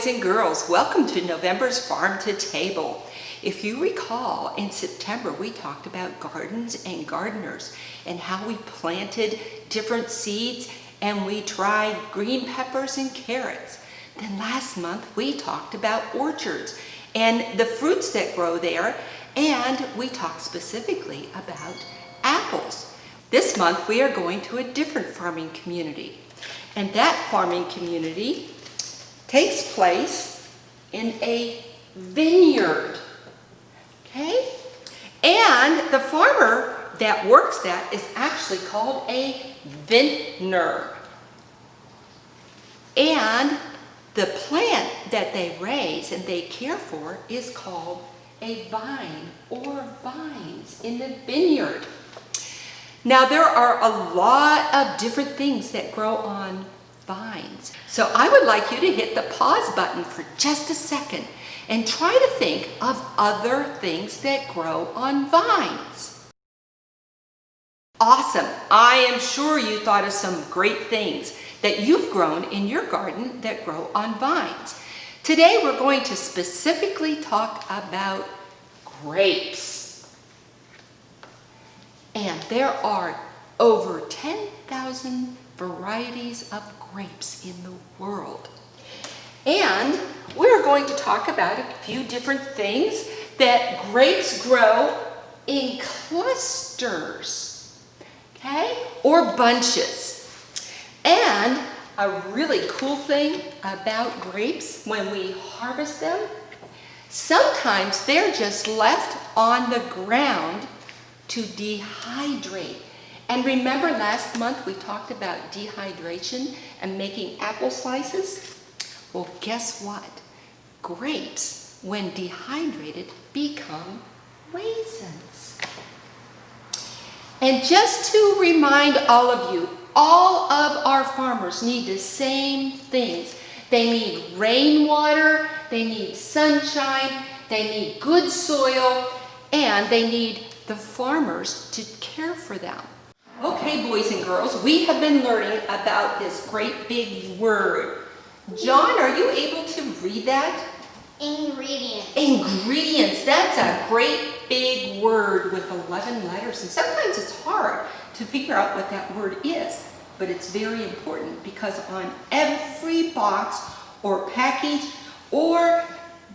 boys and girls. Welcome to November's Farm-to-Table. If you recall, in September we talked about gardens and gardeners and how we planted different seeds and we tried green peppers and carrots. Then last month we talked about orchards and the fruits that grow there, and we talked specifically about apples. This month we are going to a different farming community, and that farming community takes place in a vineyard, okay? And the farmer that works that is actually called a vintner. And the plant that they raise and they care for is called a vine or vines in the vineyard. Now there are a lot of different things that grow on vines. So I would like you to hit the pause button for just a second and try to think of other things that grow on vines. Awesome. I am sure you thought of some great things that you've grown in your garden that grow on vines. Today we're going to specifically talk about grapes. And there are over 10,000 varieties of grapes in the world. And we're going to talk about a few different things that grapes grow in clusters, okay, or bunches. And a really cool thing about grapes when we harvest them, sometimes they're just left on the ground to dehydrate. And remember last month we talked about dehydration and making apple slices? Well, guess what? Grapes, when dehydrated, become raisins. And just to remind all of you, all of our farmers need the same things. They need rainwater, they need sunshine, they need good soil, and they need the farmers to care for them. Okay, boys and girls, we have been learning about this great big word. John, are you able to read that? Ingredients. Ingredients. That's a great big word with 11 letters. And sometimes it's hard to figure out what that word is. But it's very important because on every box or package or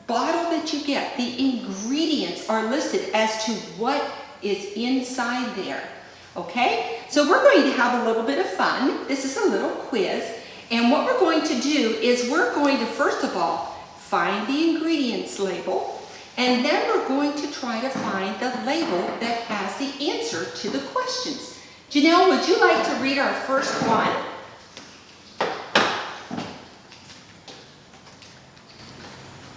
bottle that you get, the ingredients are listed as to what is inside there. Okay, so we're going to have a little bit of fun. This is a little quiz, and what we're going to do is we're going to first of all find the ingredients label, and then we're going to try to find the label that has the answer to the questions. Janelle, would you like to read our first one?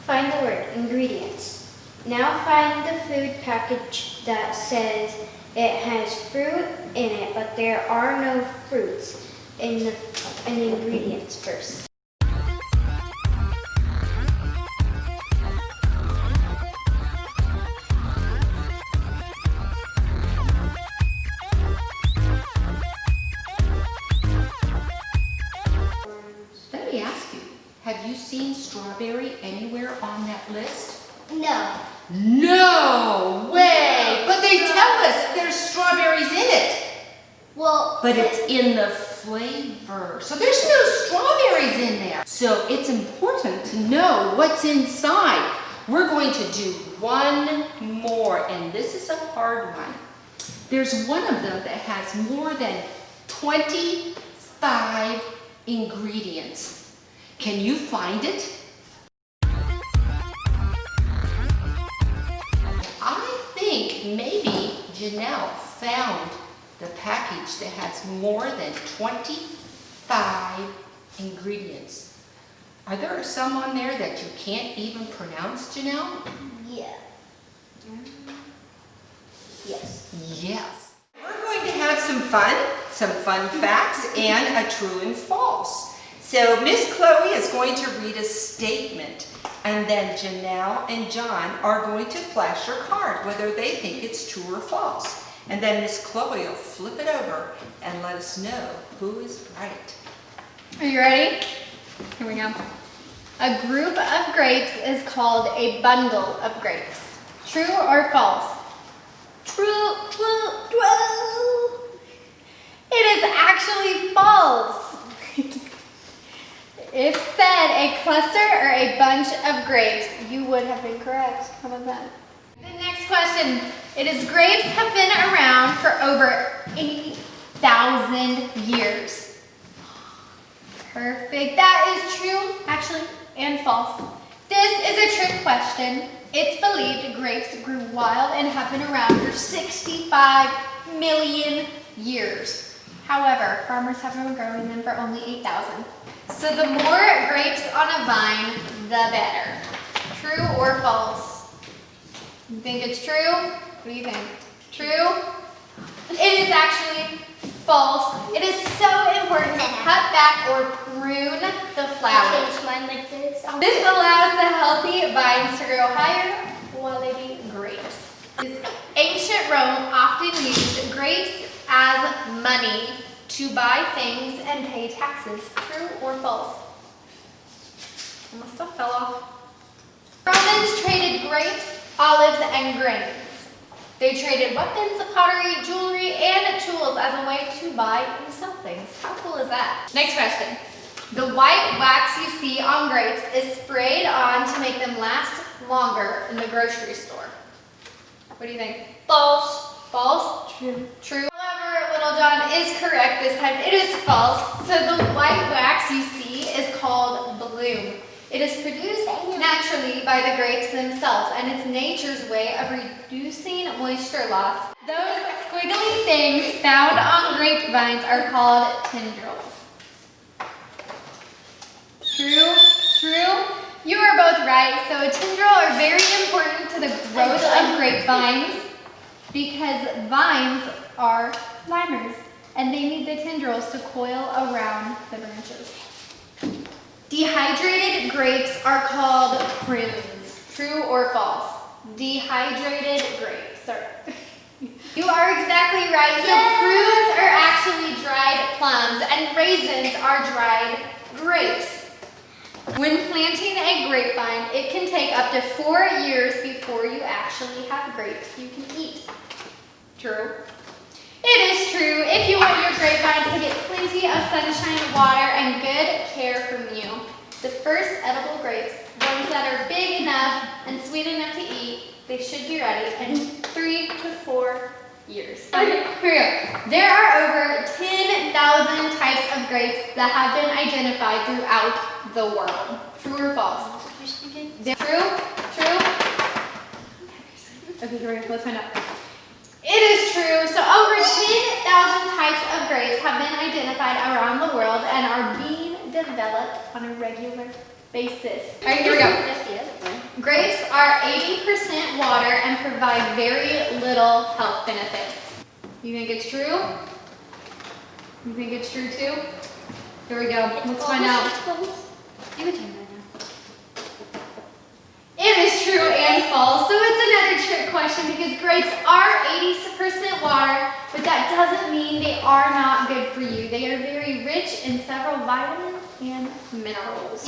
Find the word ingredients. Now find the food package that says it has fruit in it, but there are no fruits in the ingredients first. Let me ask you, have you seen strawberry anywhere on that list? No. No way! But they tell us there's strawberries in it. Well, But it's in the flavor. So there's no strawberries in there. So it's important to know what's inside. We're going to do one more, and this is a hard one. There's one of them that has more than 25 ingredients. Can you find it? I think maybe Janelle found the package that has more than 25 ingredients. Are there some on there that you can't even pronounce, Janelle? yeah. Yes. Yes. We're going to have some fun facts, and a true and false. So Miss Chloe is going to read a statement, and then Janelle and John are going to flash your card, whether they think it's true or false. And then Miss Chloe will flip it over and let us know who is right. Are you ready? Here we go. A group of grapes is called a bundle of grapes. True or false? True. It is actually false. If said a cluster or a bunch of grapes, you would have been correct. How about that? The next question. It is grapes have been around for over 8,000 years. Perfect. That is true, actually, and false. This is a trick question. It's believed grapes grew wild and have been around for 65 million years. However, farmers have been growing them for only 8,000. So the more grapes on a vine, the better. True or false? You think it's true? What do you think? True? It is actually false. It is so important to cut back or prune the flowers. Change mine like this. This allows the healthy vines to grow higher quality grapes. Ancient Rome often used grapes as money to buy things and pay taxes. True or false? Almost stuff fell off. Romans traded grapes, olives, and grains. They traded weapons, pottery, jewelry, and tools as a way to buy and sell things. How cool is that? Next question. The white wax you see on grapes is sprayed on to make them last longer in the grocery store. What do you think? False. False? True. True. However, Little John is correct this time. It is false. So the white wax you see is called bloom. It is produced naturally by the grapes themselves, and it's nature's way of reducing moisture loss. Those squiggly things found on grapevines are called tendrils. True? True? You are both right. So a tendril are very important to the growth of grapevines because vines are climbers and they need the tendrils to coil around the branches. Dehydrated grapes are called prunes. True or false? Dehydrated grapes. Sorry. You are exactly right. So prunes are actually dried plums and raisins are dried grapes. When planting a grapevine, it can take up to 4 years before you actually have grapes you can eat. True? It is true. If you want your grapevines to get plenty of sunshine, water, and good care from you, the first edible grapes, ones that are big enough and sweet enough to eat, they should be ready in 3 to 4 years. Okay, here we go. There are over 10,000 types of grapes that have been identified throughout the world. True or false? True? True? Okay, here we go. Let's find out. It is true. So over 10,000 types of grapes have been identified around the world and are being developed on a regular basis. All right, here we go. Grapes are 80% water and provide very little health benefits. You think it's true? You think it's true too? Here we go. Let's find out. You can turn that now. It is true and false. So it's another trick question because grapes are 80% water, but that doesn't mean they are not good for you. They are very rich in several vitamins and minerals.